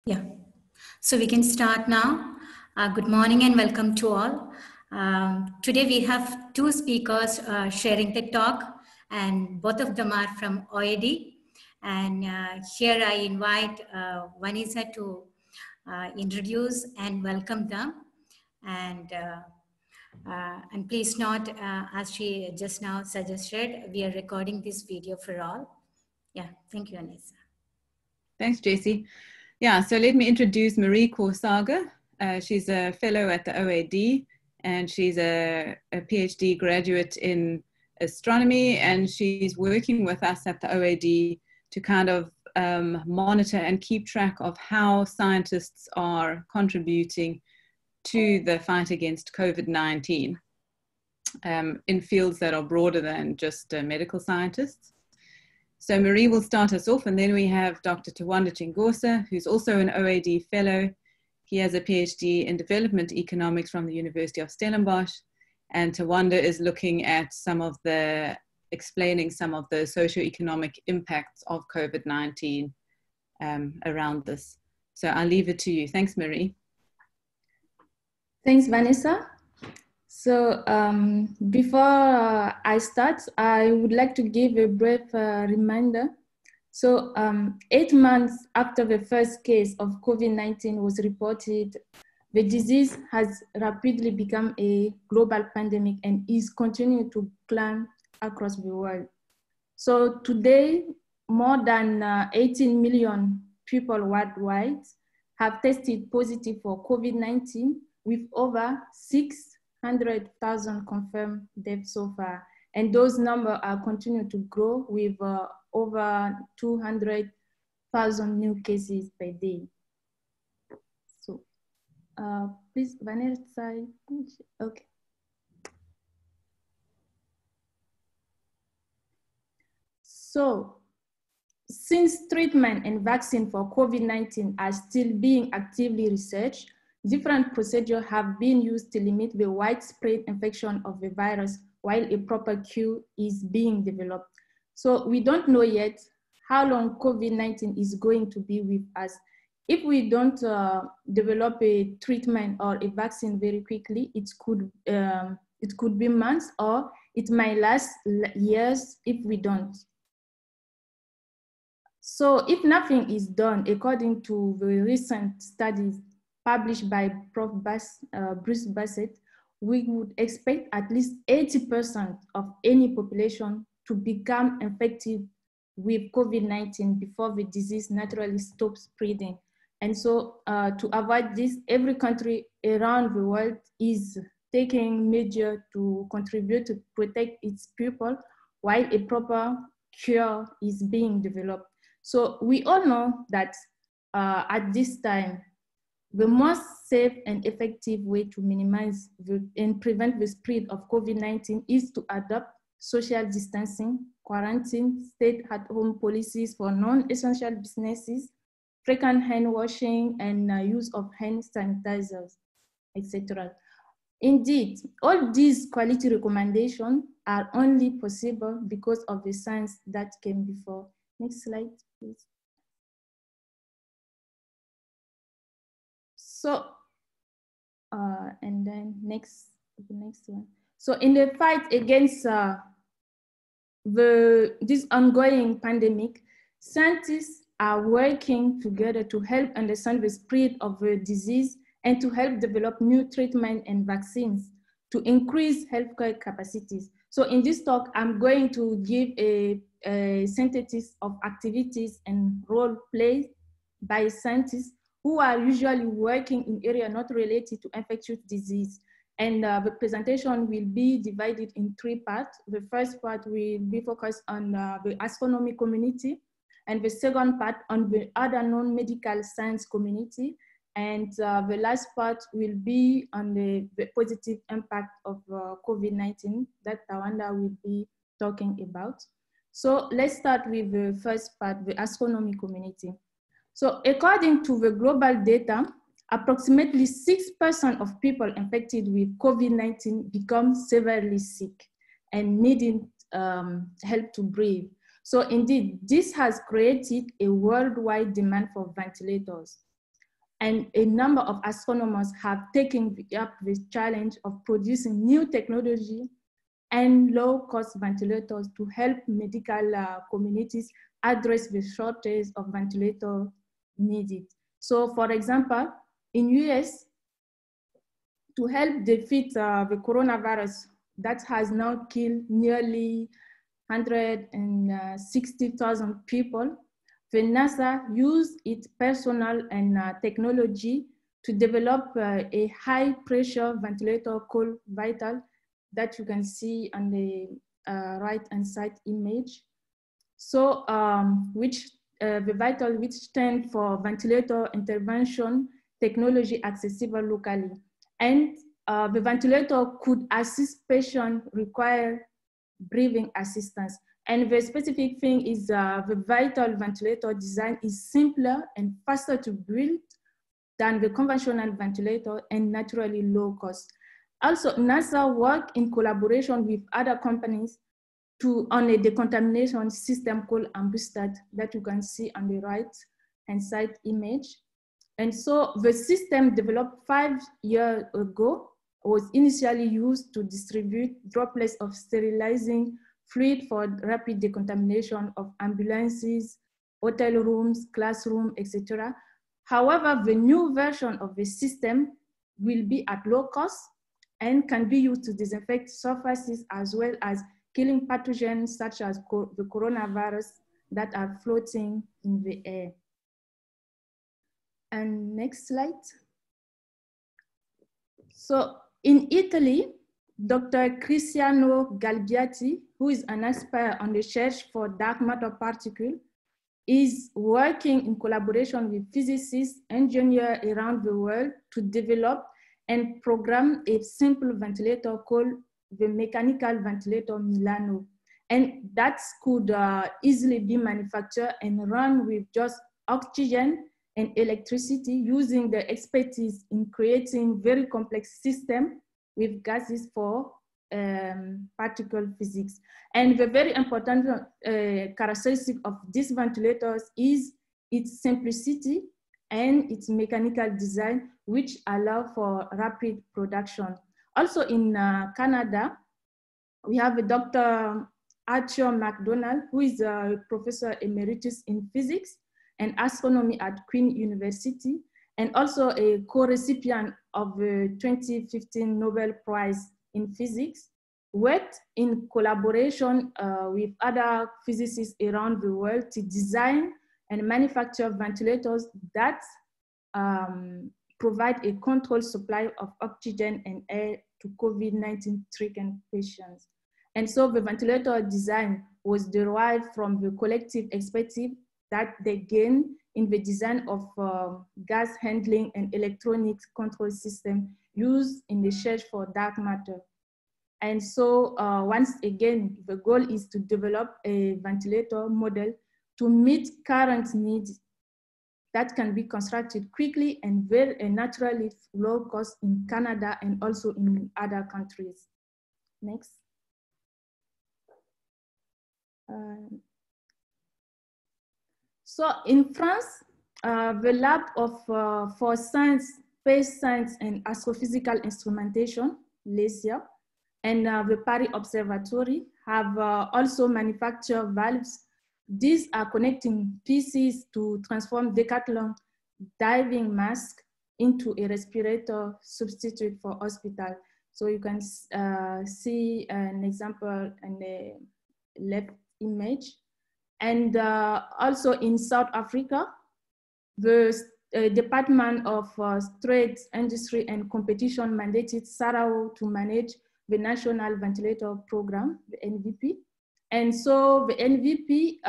Yeah, so we can start now. Good morning and welcome to all. Today we have two speakers sharing the talk, and both of them are from OAD. And here I invite Vanessa to introduce and welcome them. And please note, as she just now suggested, we are recording this video for all. Yeah, thank you, Vanessa. Thanks, JC. Yeah, so let me introduce Marie Corsaga. She's a fellow at the OAD, and she's a PhD graduate in astronomy, and she's working with us at the OAD to kind of monitor and keep track of how scientists are contributing to the fight against COVID-19 in fields that are broader than just medical scientists. So Marie will start us off, and then we have Dr. Tawanda Chingozha, who's also an OAD fellow. He has a PhD in development economics from the University of Stellenbosch, and Tawanda is looking at explaining some of the socioeconomic impacts of COVID-19 around this. So I'll leave it to you. Thanks, Marie. Thanks, Vanessa. So before I start, I would like to give a brief reminder. So 8 months after the first case of COVID-19 was reported, the disease has rapidly become a global pandemic and is continuing to climb across the world. So today, more than 18 million people worldwide have tested positive for COVID-19, with over 600,000 confirmed deaths so far. And those numbers are continuing to grow with over 200,000 new cases per day. So please, Vanessa, okay. So since treatment and vaccine for COVID-19 are still being actively researched, different procedures have been used to limit the widespread infection of the virus while a proper cure is being developed. So we don't know yet how long COVID-19 is going to be with us. If we don't develop a treatment or a vaccine very quickly, it could be months, or it might last years if we don't. So if nothing is done, according to the recent studies published by Prof. Bruce Bassett, we would expect at least 80% of any population to become infected with COVID-19 before the disease naturally stops spreading. And so to avoid this, every country around the world is taking measures to contribute to protect its people while a proper cure is being developed. So we all know that at this time, the most safe and effective way to minimize and prevent the spread of COVID-19 is to adopt social distancing, quarantine, stay-at-home policies for non-essential businesses, frequent hand washing, and use of hand sanitizers, etc. Indeed, all these quality recommendations are only possible because of the science that came before. Next slide, please. So, and then the next one. So in the fight against this ongoing pandemic, scientists are working together to help understand the spread of the disease and to help develop new treatment and vaccines to increase healthcare capacities. So in this talk, I'm going to give a synthesis of activities and role played by scientists who are usually working in areas not related to infectious disease. And the presentation will be divided in 3 parts. The first part will be focused on the astronomy community, and the second part on the other non-medical science community. And the last part will be on the positive impact of COVID-19 that Tawanda will be talking about. So let's start with the first part, the astronomy community. So according to the global data, approximately 6% of people infected with COVID-19 become severely sick and needing help to breathe. So indeed, this has created a worldwide demand for ventilators. And a number of astronomers have taken up this challenge of producing new technology and low-cost ventilators to help medical communities address the shortage of ventilator needed. So for example, in US, to help defeat the coronavirus that has now killed nearly 160,000 people, the NASA used its personnel and technology to develop a high-pressure ventilator called Vital that you can see on the right-hand side image. So, the Vital, which stands for Ventilator Intervention Technology Accessible Locally. And the ventilator could assist patients require breathing assistance. And the specific thing is the Vital ventilator design is simpler and faster to build than the conventional ventilator and naturally low cost. Also, NASA worked in collaboration with other companies on a decontamination system called Ambustat that you can see on the right-hand side image. And so the system developed 5 years ago was initially used to distribute droplets of sterilizing fluid for rapid decontamination of ambulances, hotel rooms, classrooms, etc. However, the new version of the system will be at low cost and can be used to disinfect surfaces as well as killing pathogens such as the coronavirus that are floating in the air. And next slide. So in Italy, Dr. Cristiano Galbiati, who is an expert on the search for dark matter particles, is working in collaboration with physicists, engineers around the world to develop and program a simple ventilator called the mechanical ventilator Milano. And that could easily be manufactured and run with just oxygen and electricity using the expertise in creating very complex systems with gases for particle physics. And the very important characteristic of these ventilators is its simplicity and its mechanical design, which allow for rapid production. Also in Canada, we have a Dr. Arthur MacDonald, who is a professor emeritus in physics and astronomy at Queen University, and also a co-recipient of the 2015 Nobel Prize in Physics, worked in collaboration with other physicists around the world to design and manufacture ventilators that provide a controlled supply of oxygen and air to COVID-19 stricken patients. And so the ventilator design was derived from the collective expertise that they gained in the design of gas handling and electronics control system used in the search for dark matter. And so once again, the goal is to develop a ventilator model to meet current needs that can be constructed quickly and very naturally low cost in Canada and also in other countries. Next. So in France, the Lab for Science, Space Science and Astrophysical Instrumentation, LESIA, and the Paris Observatory have also manufactured valves. These are connecting pieces to transform Decathlon diving mask into a respirator substitute for hospital. So you can see an example in the left image. And also in South Africa, the Department of Trade, Industry and Competition mandated SARAO to manage the National Ventilator Program, the NVP. And so the NVP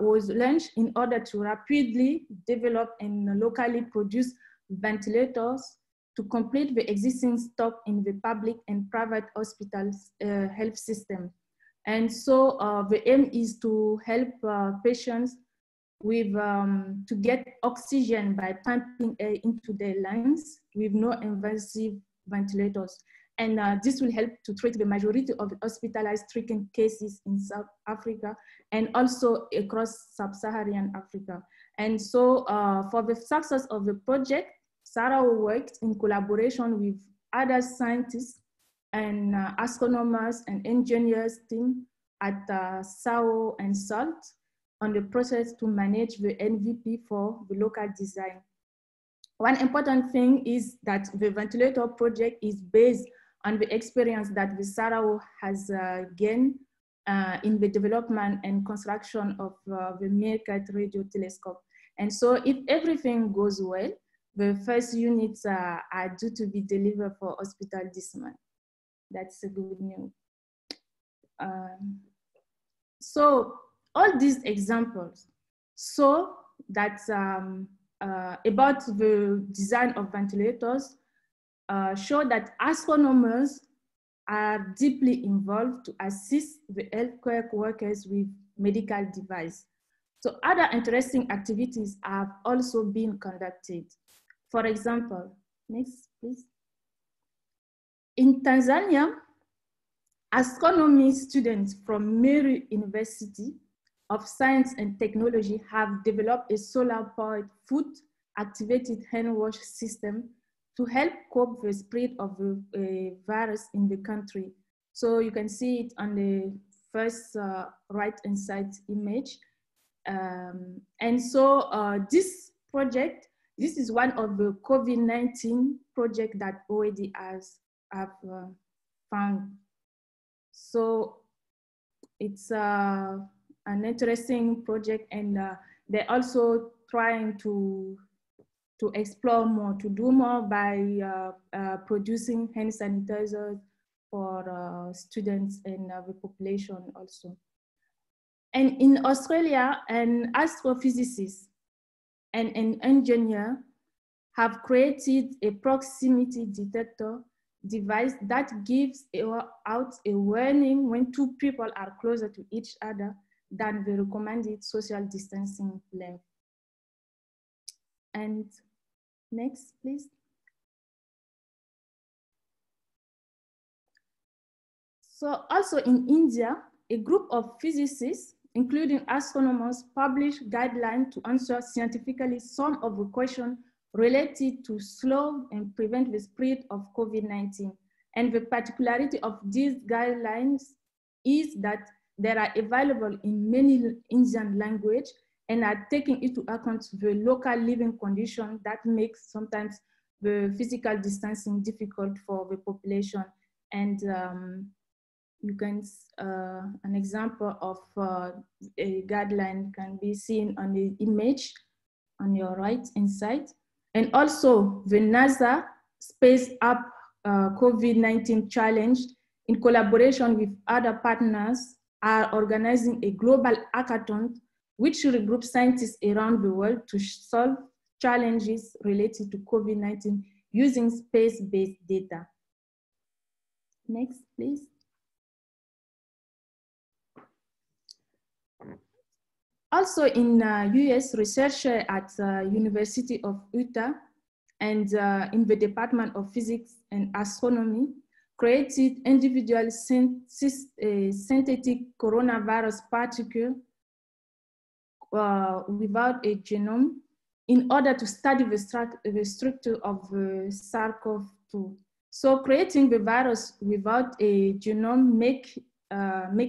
was launched in order to rapidly develop and locally produce ventilators to complete the existing stock in the public and private hospitals health system. And so the aim is to help patients with to get oxygen by pumping air into their lungs with no invasive ventilators. And this will help to treat the majority of the hospitalized stricken cases in South Africa and also across sub-Saharan Africa. And so for the success of the project, Sarah worked in collaboration with other scientists and astronomers and engineers team at SAO and SALT on the process to manage the MVP for the local design. One important thing is that the ventilator project is based on the experience that the SARAO has gained in the development and construction of the Meerkat radio telescope. And so if everything goes well, the first units are due to be delivered for hospital this month. That's a good news. So all these examples show that about the design of ventilators show that astronomers are deeply involved to assist the healthcare workers with medical devices. So other interesting activities have also been conducted. For example, next please. In Tanzania, astronomy students from Meru University of Science and Technology have developed a solar-powered foot-activated hand wash system to help cope with the spread of the virus in the country. So you can see it on the first right-hand side image. And so this project, this is one of the COVID-19 projects that OAD have found. So it's an interesting project, and they're also trying to explore more, to do more by producing hand sanitizers for students and the population also. And in Australia, an astrophysicist and an engineer have created a proximity detector device that gives out a warning when two people are closer to each other than the recommended social distancing level. And next, please. So also in India, a group of physicists, including astronomers, published guidelines to answer scientifically some of the questions related to slow and prevent the spread of COVID-19. And the particularity of these guidelines is that they are available in many Indian languages and are taking into account the local living conditions that makes sometimes the physical distancing difficult for the population. And you can, an example of a guideline can be seen on the image on your right hand side. And also the NASA Space Up COVID-19 Challenge, in collaboration with other partners, are organizing a global hackathon which regroups scientists around the world to solve challenges related to COVID-19 using space-based data. Next, please. Also in US, researchers at University of Utah and in the Department of Physics and Astronomy created individual synthetic coronavirus particle without a genome in order to study the structure of SARS-CoV-2. So creating the virus without a genome make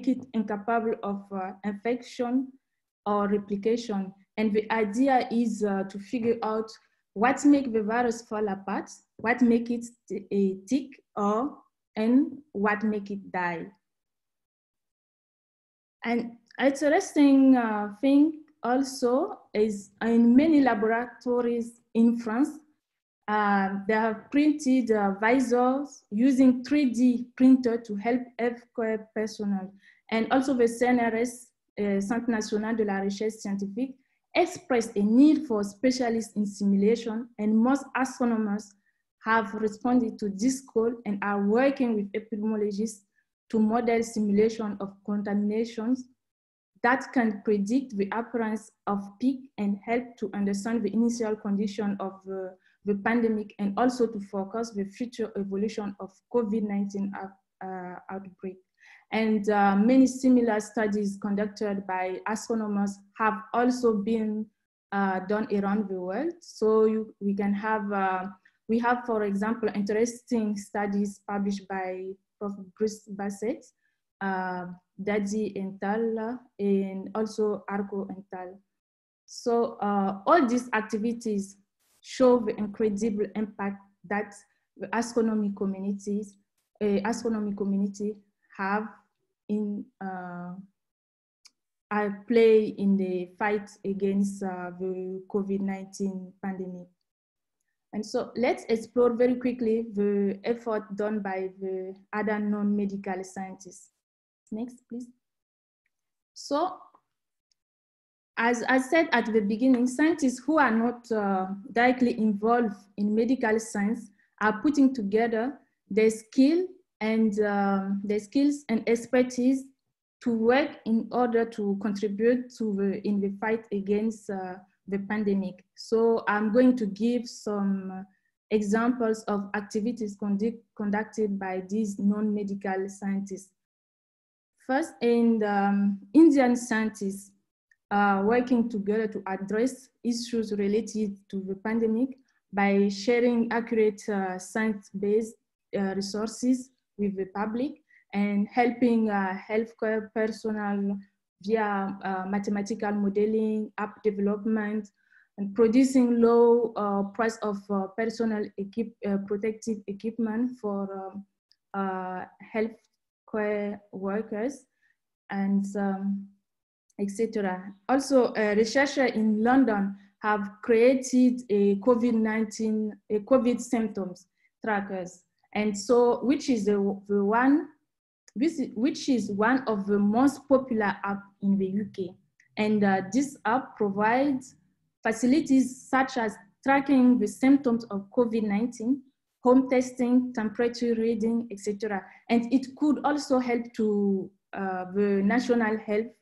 it incapable of infection or replication. And the idea is to figure out what makes the virus fall apart, what makes it tick, and what makes it die. And interesting thing also is in many laboratories in France, they have printed visors using 3D printer to help healthcare personnel. And also the CNRS, Centre National de la Recherche Scientifique, expressed a need for specialists in simulation, and most astronomers have responded to this call and are working with epidemiologists to model simulation of contaminations that can predict the appearance of peak and help to understand the initial condition of the pandemic, and also to focus the future evolution of COVID-19 outbreak. And many similar studies conducted by astronomers have also been done around the world. So we can have, we have, for example, interesting studies published by Prof. Bruce Bassett, Daddy and Tal, and also Arco and Tal. So all these activities show the incredible impact that the astronomy community have in play in the fight against the COVID-19 pandemic. And so let's explore very quickly the effort done by the other non-medical scientists. Next, please. So, as I said at the beginning, scientists who are not directly involved in medical science are putting together their skills and expertise to work in order to contribute to in the fight against the pandemic. So I'm going to give some examples of activities conducted by these non-medical scientists. First, Indian scientists are working together to address issues related to the pandemic by sharing accurate science-based resources with the public and helping healthcare personnel via mathematical modeling, app development, and producing low price of personal protective equipment for healthcare workers, and etc. Also, researchers in London have created a COVID symptoms trackers, and so which is one of the most popular apps in the UK. And this app provides facilities such as tracking the symptoms of COVID-19, home testing, temperature reading, etc. And it could also help to the National Health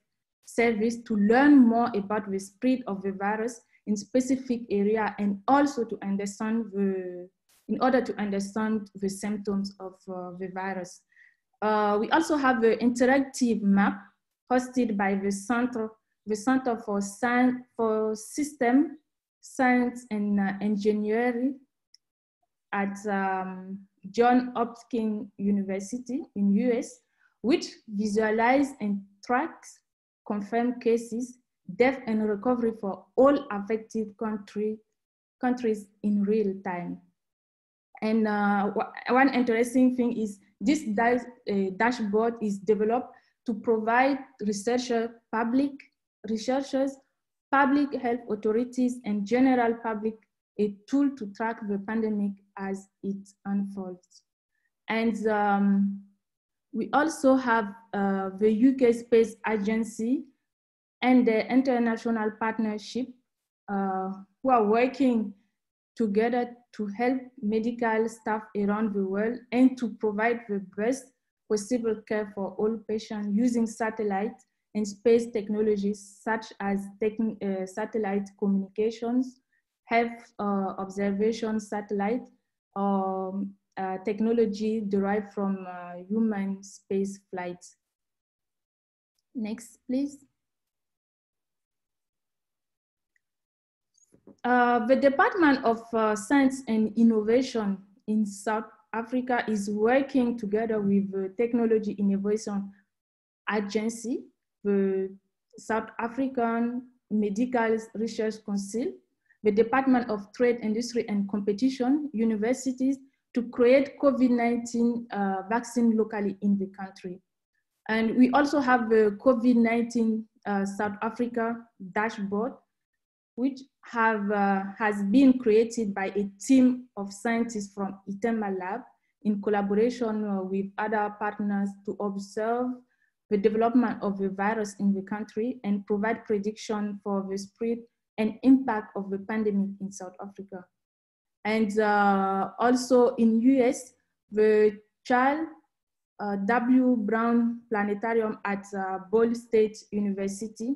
Service to learn more about the spread of the virus in specific area, and also to understand in order to understand the symptoms of the virus. We also have the interactive map hosted by the Center for System Science and Engineering at Johns Hopkins University in US, which visualizes and tracks confirmed cases, death and recovery for all affected countries in real time. And one interesting thing is this dashboard is developed to provide public researchers, public health authorities, and general public a tool to track the pandemic as it unfolds. And we also have the UK Space Agency and the international partnership who are working together to help medical staff around the world and to provide the best possible care for all patients using satellite and space technologies such as satellite communications, health observation satellite, technology derived from human space flights. Next, please. The Department of Science and Innovation in South Africa is working together with the Technology Innovation Agency, the South African Medical Research Council, the Department of Trade, Industry and Competition, universities, to create COVID-19 vaccine locally in the country. And we also have the COVID-19 South Africa dashboard, which has been created by a team of scientists from ITEMA Lab in collaboration with other partners to observe the development of the virus in the country and provide prediction for the spread and impact of the pandemic in South Africa. And also in US, the Charles W. Brown Planetarium at Ball State University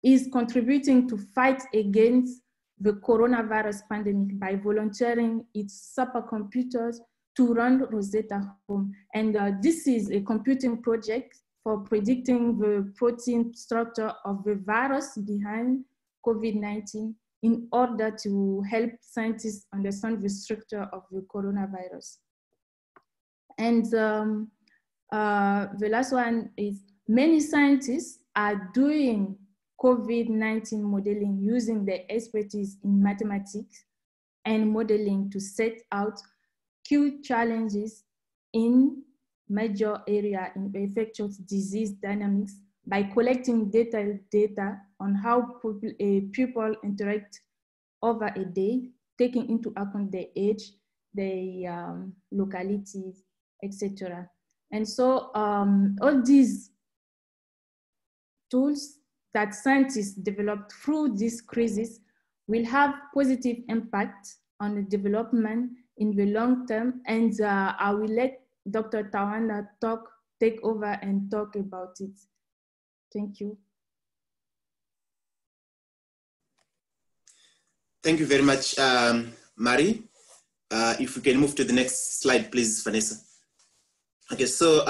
is contributing to fight against the coronavirus pandemic by volunteering its supercomputers to run Rosetta Home. And this is a computing project for predicting the protein structure of the virus behind COVID-19 in order to help scientists understand the structure of the coronavirus. And the last one is many scientists are doing COVID-19 modeling using their expertise in mathematics and modeling to set out key challenges in major area in infectious disease dynamics by collecting detailed data on how people interact over a day, taking into account their age, their localities, etc. And so all these tools that scientists developed through this crisis will have positive impact on the development in the long term. And I will let Dr. Tawanda take over and talk about it. Thank you. Thank you very much, Marie. If we can move to the next slide, please, Vanessa. Okay, so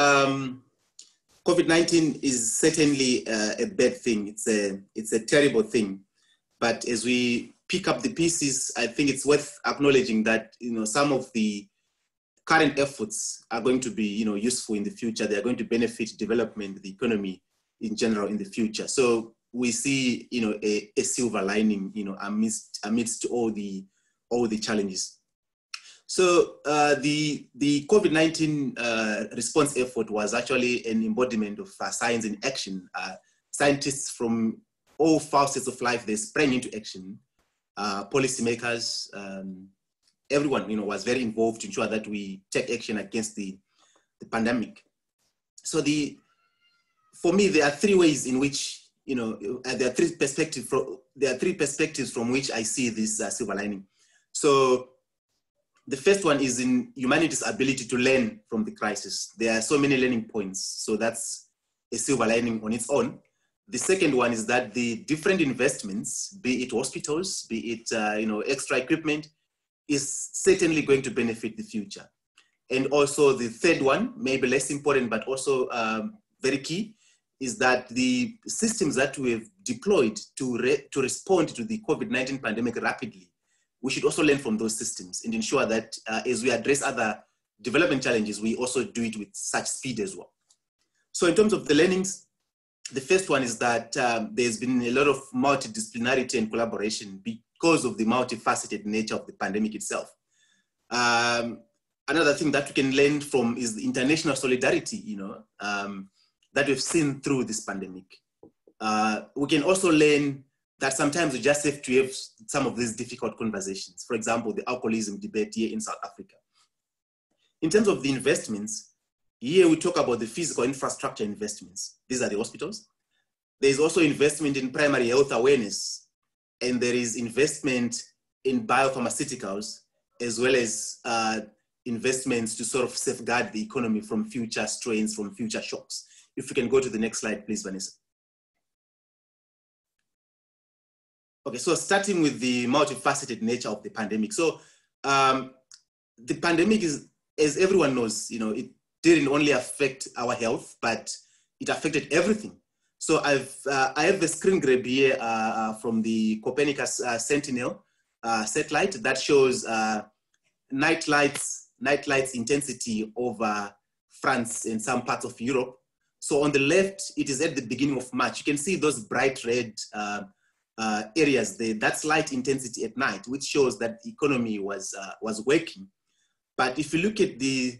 COVID-19 is certainly a bad thing. It's a terrible thing. But as we pick up the pieces, I think it's worth acknowledging that some of the current efforts are going to be useful in the future. They are going to benefit development, the economy in general in the future. So we see a silver lining amidst all the challenges. So the COVID-19 response effort was actually an embodiment of science in action. Scientists from all facets of life, they sprang into action. Policymakers, everyone was very involved to ensure that we take action against the pandemic. So for me, there are three ways in which there are three perspectives from which I see this silver lining. So the first one is in humanity's ability to learn from the crisis. There are so many learning points, so that's a silver lining on its own. The second one is that the different investments, be it hospitals, be it extra equipment, is certainly going to benefit the future. And also the third one, maybe less important, but also very key, is that the systems that we have deployed to respond to the COVID-19 pandemic rapidly, we should also learn from those systems and ensure that as we address other development challenges, we also do it with such speed as well. So in terms of the learnings, the first one is that there's been a lot of multidisciplinarity and collaboration because of the multifaceted nature of the pandemic itself. Another thing that we can learn from is the international solidarity, that we've seen through this pandemic. We can also learn that sometimes we just have to have some of these difficult conversations. For example, the alcoholism debate here in South Africa. In terms of the investments, here we talk about the physical infrastructure investments. These are the hospitals. There's also investment in primary health awareness, and there is investment in biopharmaceuticals, as well as investments to sort of safeguard the economy from future strains, from future shocks. If we can go to the next slide, please, Vanessa. Okay, so starting with the multifaceted nature of the pandemic. So the pandemic is, as everyone knows, it didn't only affect our health, but it affected everything. So I have a screen grab here from the Copernicus Sentinel satellite that shows night lights intensity over France and some parts of Europe. So on the left, it is at the beginning of March. You can see those bright red areas there. That's light intensity at night, which shows that the economy was working. But if you look at the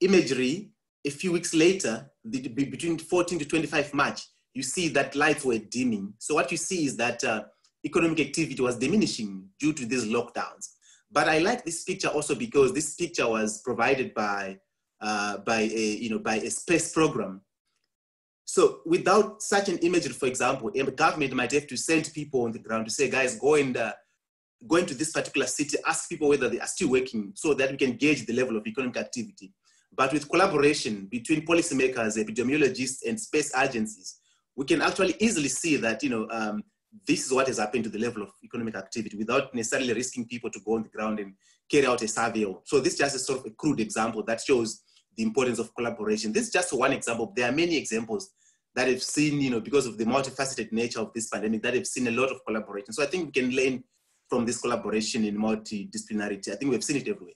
imagery, a few weeks later, between 14 to 25 March, you see that lights were dimming. So what you see is that economic activity was diminishing due to these lockdowns. But I like this picture also because this picture was provided by a space program. So without such an imagery, for example, a government might have to send people on the ground to say, guys, go into this particular city, ask people whether they are still working so that we can gauge the level of economic activity. But with collaboration between policymakers, epidemiologists, and space agencies, we can actually easily see that, this is what has happened to the level of economic activity without necessarily risking people to go on the ground and carry out a survey. So this is just a sort of a crude example that shows the importance of collaboration. This is just one example. There are many examples that have seen, because of the multifaceted nature of this pandemic, that have seen a lot of collaboration. So I think we can learn from this collaboration in multidisciplinarity. I think we've seen it everywhere.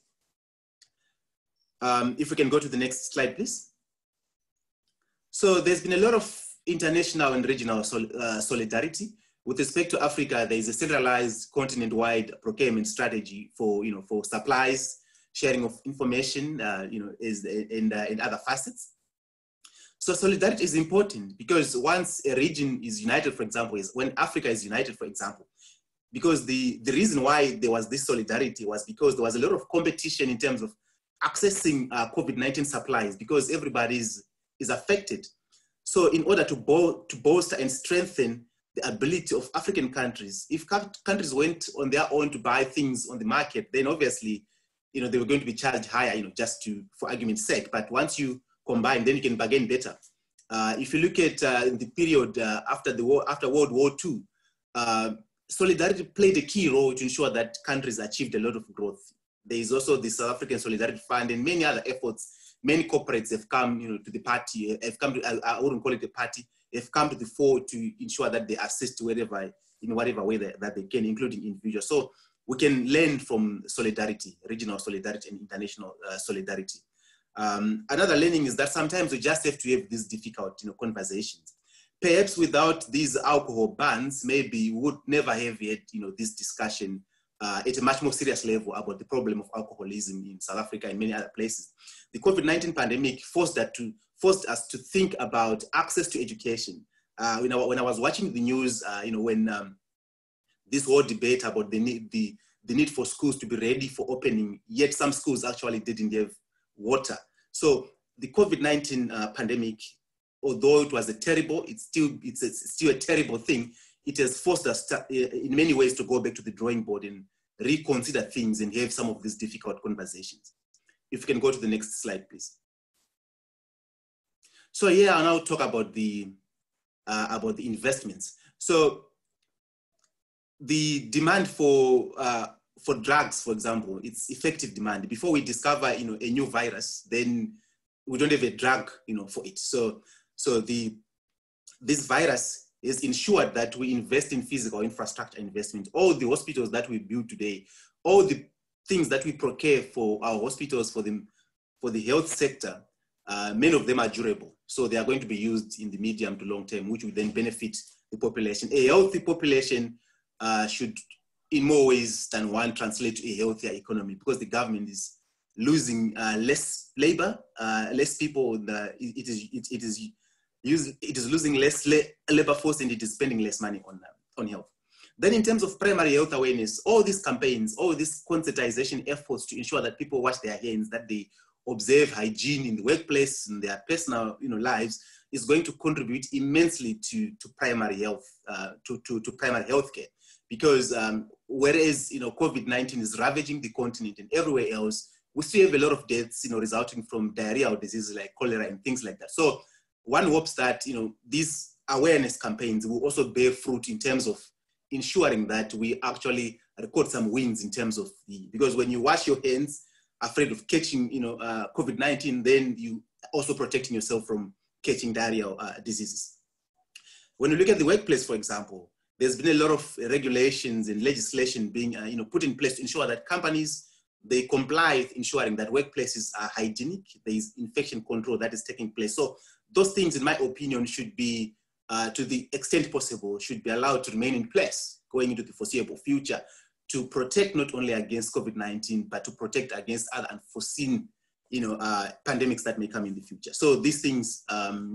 If we can go to the next slide, please. So there's been a lot of international and regional solidarity. With respect to Africa, there is a centralized continent-wide procurement strategy for, for supplies, sharing of information, in other facets. So solidarity is important because once a region is united, for example, is when Africa is united, for example, because the reason why there was this solidarity was because there was a lot of competition in terms of accessing COVID-19 supplies because everybody is affected. So in order to bolster and strengthen the ability of African countries, if countries went on their own to buy things on the market, then obviously, they were going to be charged higher, just for argument's sake. But once you combine, then you can bargain better. If you look at the period after World War II, solidarity played a key role to ensure that countries achieved a lot of growth. There is also the South African Solidarity Fund and many other efforts. Many corporates have come, to the party, have come to, I wouldn't call it a party, have come to the fore to ensure that they assist wherever, in whatever way that they can, including individuals. So we can learn from solidarity, regional solidarity and international solidarity. Another learning is that sometimes we just have to have these difficult, conversations. Perhaps without these alcohol bans, maybe we would never have had, this discussion at a much more serious level about the problem of alcoholism in South Africa and many other places. The COVID-19 pandemic forced us to think about access to education. When I was watching the news, when this whole debate about the need for schools to be ready for opening, yet some schools actually didn't have water. So the COVID-19 pandemic, although it was it's still a terrible thing, it has forced us in many ways to go back to the drawing board and reconsider things and have some of these difficult conversations. If you can go to the next slide, please. So here I'll now talk about the investments. So the demand for drugs, for example, it's effective demand. Before we discover, a new virus, then we don't have a drug, for it. So this virus is ensured that we invest in physical infrastructure investment. All the hospitals that we build today, all the things that we procure for our hospitals, for the health sector, many of them are durable. So they are going to be used in the medium to long term, which will then benefit the population. A healthy population should, in more ways than one, translate to a healthier economy, because the government is losing less labor, less people. It is losing less labor force, and it is spending less money on health. Then in terms of primary health awareness, all these campaigns, all these conscientization efforts to ensure that people wash their hands, that they observe hygiene in the workplace and their personal lives, is going to contribute immensely to primary health, to primary health care. Because whereas COVID-19 is ravaging the continent and everywhere else, we still have a lot of deaths resulting from diarrheal diseases like cholera and things like that. So one hopes that these awareness campaigns will also bear fruit in terms of ensuring that we actually record some wins in terms of because when you wash your hands afraid of catching COVID-19, then you also protecting yourself from catching diarrheal diseases. When you look at the workplace, for example, there's been a lot of regulations and legislation being put in place to ensure that companies, they comply with ensuring that workplaces are hygienic, there is infection control that is taking place. So those things, in my opinion, should be, to the extent possible, should be allowed to remain in place going into the foreseeable future to protect not only against COVID-19, but to protect against other unforeseen, pandemics that may come in the future. So these things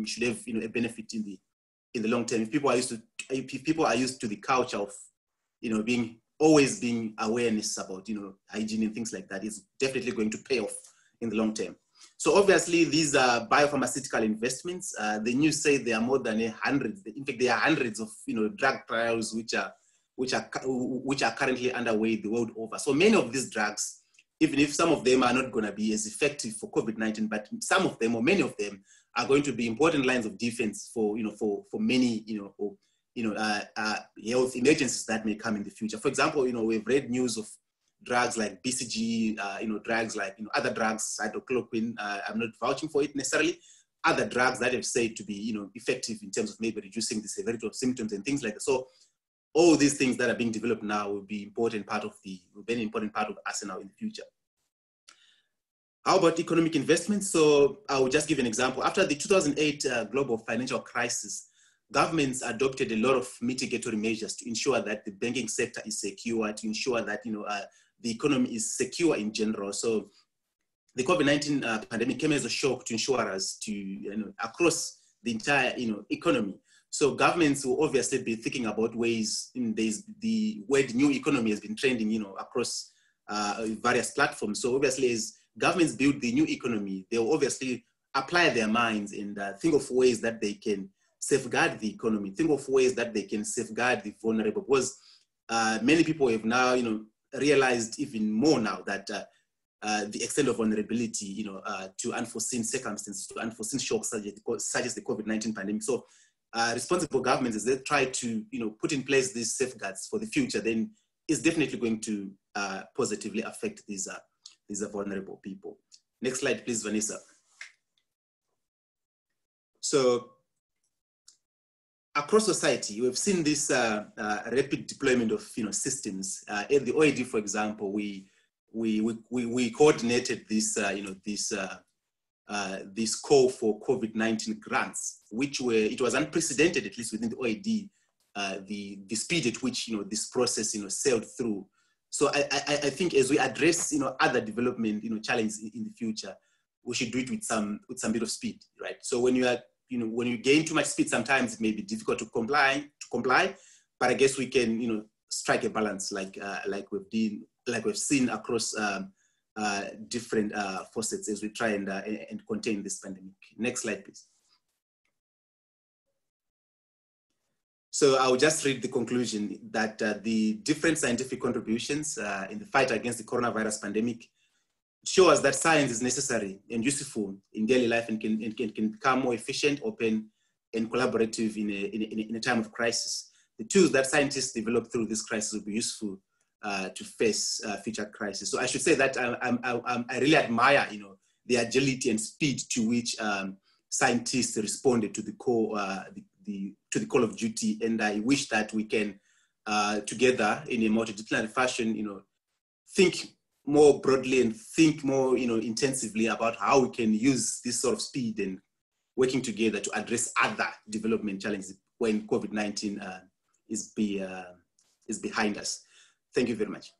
should have, a benefit in the long term. If people are used to the culture of, always being awareness about, hygiene and things like that, is definitely going to pay off in the long term. So obviously these are biopharmaceutical investments. The news say there are more than 100. In fact, there are hundreds of drug trials which are currently underway the world over. So many of these drugs, even if some of them are not going to be as effective for COVID-19, but some of them or many of them are going to be important lines of defense for many health emergencies that may come in the future. For example, we've read news of drugs like BCG, drugs like other drugs, hydrochloroquine. I'm not vouching for it necessarily. Other drugs that have said to be effective in terms of maybe reducing the severity of symptoms and things like that. So all these things that are being developed now will be an important part of Arsenal in the future. How about economic investment? So I will just give an example. After the 2008 global financial crisis, governments adopted a lot of mitigatory measures to ensure that the banking sector is secure, to ensure that the economy is secure in general. So the COVID-19 pandemic came as a shock to insurers, to across the entire economy. So governments will obviously be thinking about ways. The word new economy has been trending, across various platforms. So obviously, as governments build the new economy, they will obviously apply their minds and think of ways that they can safeguard the economy, think of ways that they can safeguard the vulnerable, because many people have now, realized even more now that the extent of vulnerability, to unforeseen circumstances, to unforeseen shocks such as the COVID-19 pandemic. So responsible governments, as they try to, put in place these safeguards for the future, then it's definitely going to positively affect these vulnerable people. Next slide, please, Vanessa. So across society, you have seen this rapid deployment of systems. At the OAD, for example, we coordinated this this call for COVID-19 grants, it was unprecedented, at least within the OAD, the speed at which this process sailed through. So I think as we address other development challenges in the future, we should do it with some bit of speed, right? So when when you gain too much speed, sometimes it may be difficult to comply. But I guess we can strike a balance like we've seen across different facets as we try and contain this pandemic. Next slide, please. So I'll just read the conclusion that the different scientific contributions in the fight against the coronavirus pandemic show us that science is necessary and useful in daily life and can become more efficient, open, and collaborative in a time of crisis. The tools that scientists develop through this crisis will be useful to face future crises. So I should say that I really admire, the agility and speed to which scientists responded to the call, to the call of duty, and I wish that we can together in a multidisciplinary fashion, think more broadly and think more, intensively about how we can use this sort of speed and working together to address other development challenges when COVID-19 is behind us. Thank you very much.